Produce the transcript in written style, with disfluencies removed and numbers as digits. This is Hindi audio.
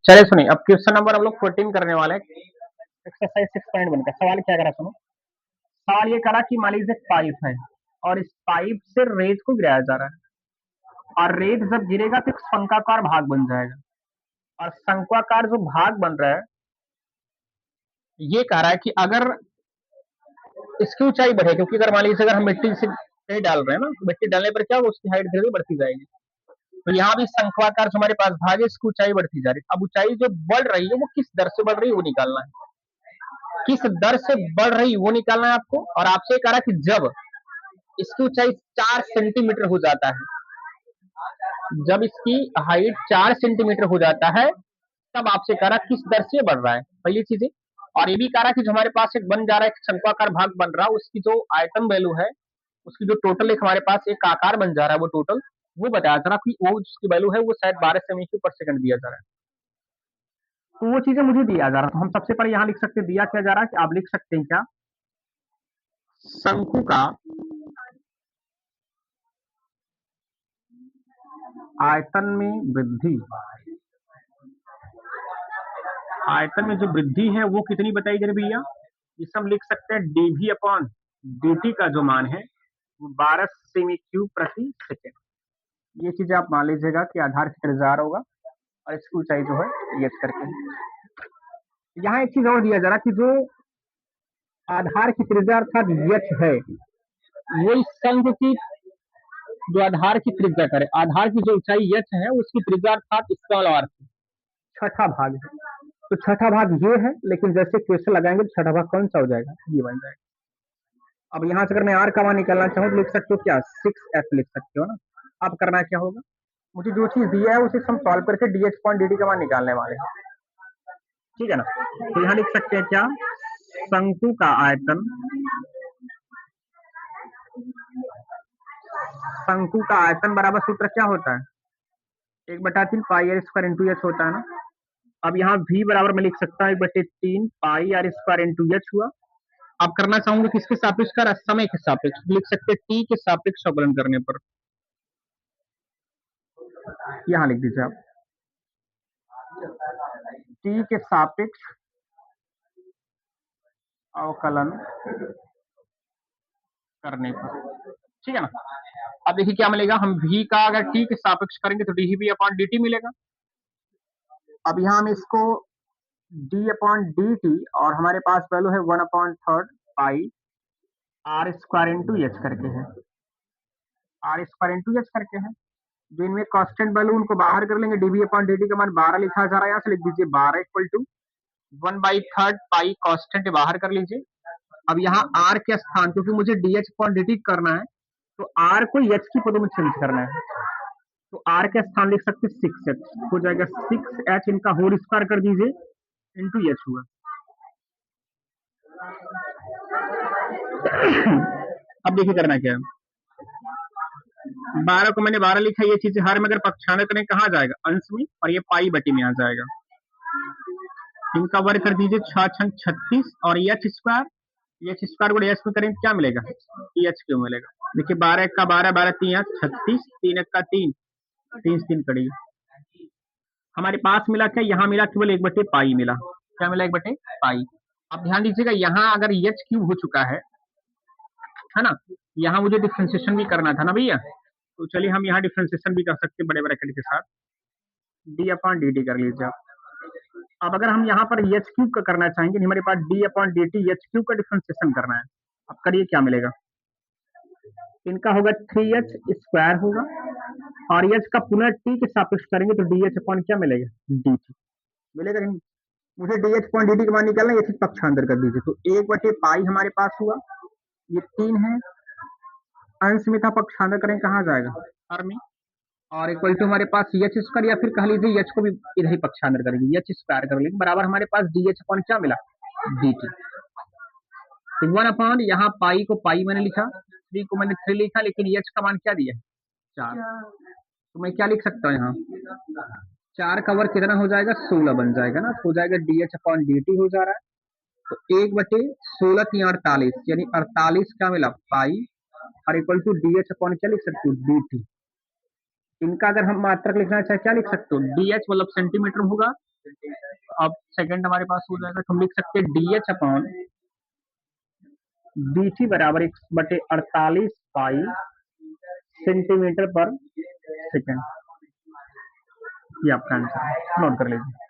चलिए सुनिए, अब क्वेश्चन नंबर हम लोग 14 करने वाले हैं। एक्सरसाइज 6.1 का सवाल क्या करा सुनो। सवाल ये करा कि मान लीजिए पाइप है और इस पाइप से रेत को गिराया जा रहा है और रेत जब गिरेगा तो एक शंक्वाकार भाग बन जाएगा और शंक्वाकार जो भाग बन रहा है ये कह रहा है कि अगर इसकी ऊंचाई बढ़े, क्योंकि अगर मान लीजिए अगर हम मिट्टी से नहीं डाल रहे हैं ना, तो मिट्टी डालने पर क्या होगा, उसकी हाइट धीरे धीरे बढ़ती जाएगी। तो यहाँ भी शंक्वाकार जो हमारे पास भाग है इसकी ऊंचाई बढ़ती जा रही है। अब ऊंचाई जो बढ़ रही है वो किस दर से बढ़ रही है वो निकालना है। किस दर से बढ़ रही है वो निकालना है आपको। और आपसे कह रहा है कि जब इसकी ऊंचाई 4 सेंटीमीटर हो जाता है, जब इसकी हाइट 4 सेंटीमीटर हो जाता है तब आपसे कह रहा किस दर से बढ़ रहा है, पहली चीज। और ये भी कह रहा कि जो हमारे पास एक बन जा रहा है, एक शंक्वाकार भाग बन रहा है, उसकी जो आयतन वैल्यू है, उसकी जो टोटल एक हमारे पास एक आकार बन जा रहा है, वो टोटल वो बताया जा रहा कि वो उसकी वैल्यू है वो शायद 12 सेमी क्यूब पर सेकंड दिया जा रहा है। तो वो चीजें मुझे दिया जा रहा है। तो हम सबसे पहले यहाँ लिख सकते हैं दिया क्या जा रहा है, कि आप लिख सकते हैं क्या, शंकु का आयतन में वृद्धि, आयतन में जो वृद्धि है वो कितनी बताई जा रही भैया, इसे हम लिख सकते हैं dv अपॉन dt का जो मान है वो 12 सेमी क्यूब प्रति सेकेंड। ये चीजें आप मान लीजिएगा कि आधार की त्रिज्या होगा और इसकी ऊंचाई जो है h करके। यहाँ एक चीज और दिया जा रहा कि जो आधार की त्रिज्या अर्थात h है वो इस शंकु की जो आधार की त्रिज्या करे, आधार की जो ऊंचाई h है उसकी त्रिज्या अर्थात स्मॉल r छठा भाग है। तो छठा भाग ये है, लेकिन जैसे क्वेश्चन लगाएंगे तो छठा भाग कौन सा हो जाएगा, ये बन जाएगा। अब यहाँ से अगर मैं आर का मान निकालना चाहूँ तो लिख सकते हो क्या, 6f लिख सकते हो ना। अब करना क्या होगा, मुझे जो चीज दिया है उसे हम सॉल्व करके dh पॉइंट dt का मान निकालने वाले हैं, ठीक है ना। तो यहाँ लिख सकते हैं क्या, शंकु का आयतन, शंकु का आयतन बराबर सूत्र क्या होता है, 1/3 पाई आर स्क्वायर इंटू एच होता है ना। अब यहाँ v बराबर मैं लिख सकता हूँ 1/3 पाई आर स्क्वायर इंटू एच हुआ। अब करना चाहूंगा किसके सापेक्ष का, समय के सापेक्ष, लिख सकते हैं टी के सापेक्ष अवकलन करने पर। यहाँ लिख दीजिए आप टी के सापेक्ष अवकलन करने पर, ठीक है ना। अब देखिए क्या मिलेगा, हम v का अगर t के सापेक्ष करेंगे तो dv अपॉन dt मिलेगा। अब यहाँ हम इसको d अपॉन dt और हमारे पास वैल्यू है 1/3 पाई आर स्क्वायर इंटू एच करके है, आर स्क्वायर इंटू एच करके है। जो इनमें कांस्टेंट वैल्यू उनको बाहर कर लेंगे, dv अपॉन dt का मान 12 लिखा जा रहा है, यहाँ से लिख दीजिए 12 इक्वल टू 1/3 पाई कांस्टेंट बाहर कर लीजिए। अब यहाँ r के स्थान, क्योंकि मुझे dh अपॉन dt करना है तो r को h की पदों में चेंज करना है, तो r के स्थान लिख सकते 6h हो जाएगा, 6h इनका होल स्क्वायर कर दीजिए इंटू h हुआ। अब देखिए करना क्या है, 12 को मैंने 12 लिखा, ये चीज हर में अगर पक्षांतर करें कहाँ जाएगा, अंश में, और ये पाई बटी में आ जाएगा। इनका वर्ग कर दीजिए 6 × 36 और एच स्क्वायर को एच में करें क्या मिलेगा, एच क्यों मिलेगा। देखिए 12 का 12, 12 3 36, 3 का 3, 3 कड़ी हमारे पास मिला क्या, यहाँ मिला केवल 1/पाई मिला, क्या मिला 1/पाई। अब ध्यान दीजिएगा यहाँ अगर एच क्यूब हो चुका है ना, यहाँ मुझे डिफ्रेंसिएशन भी करना था ना भैया, तो चलिए हम यहाँ डिफ्रेंसिएशन भी कर सकते हैं बड़े ब्रैकेट के साथ, डी अपॉन डी टी कर लीजिए आप। अब अगर हम यहाँ पर एच क्यूब का करना चाहेंगे, हमारे पास D upon D T H cube का डिफ्रेंसिएशन करना है। अब करिए क्या मिलेगा, इनका होगा 3h स्क्वायर होगा और एच का पुनः टी के सापेक्ष करेंगे तो डी एच अपॉन क्या मिलेगा, डी टी मिलेगा नहीं। मुझे D H upon D T का मान निकालना है, ये चीज पक्षांतर कर दीजिए, तो 1/पाई हमारे पास हुआ, ये 3 है, अंश में था, पक्षांतर करें कहाँ जाएगा, हर में, और इक्वल टू हमारे पास एच स्क्वायर, या फिर कह लीजिए एच को भी इधर ही पक्षांतर करेंगे, एच स्क्वायर कर लेंगे, बराबर हमारे पास डी एच अपॉन क्या मिला, डी टी। तो 1 यहाँ पाई को पाई मैंने लिखा, 3 को मैंने 3 लिखा, लेकिन एच का मान क्या दिया, 4। तो मैं क्या लिख सकता हूँ यहाँ, 4 का वर्ग कितना हो जाएगा, 16 बन जाएगा ना, तो हो जाएगा D H upon D T हो जा रहा है। तो 1/16 3 48, यानी 48 का मिला पाई और equal to D H upon क्या लिख सकते हो, डी टी। इनका अगर हम मात्रक लिखना चाहे क्या लिख सकते हो, डी एच मतलब सेंटीमीटर होगा अब सेकंड हमारे पास हो जाएगा, तो हम लिख सकते हैं DH अपॉन DT बराबर 1/48 पाई सेंटीमीटर पर सेकंड। ये आपका आंसर है, नोट कर लीजिए।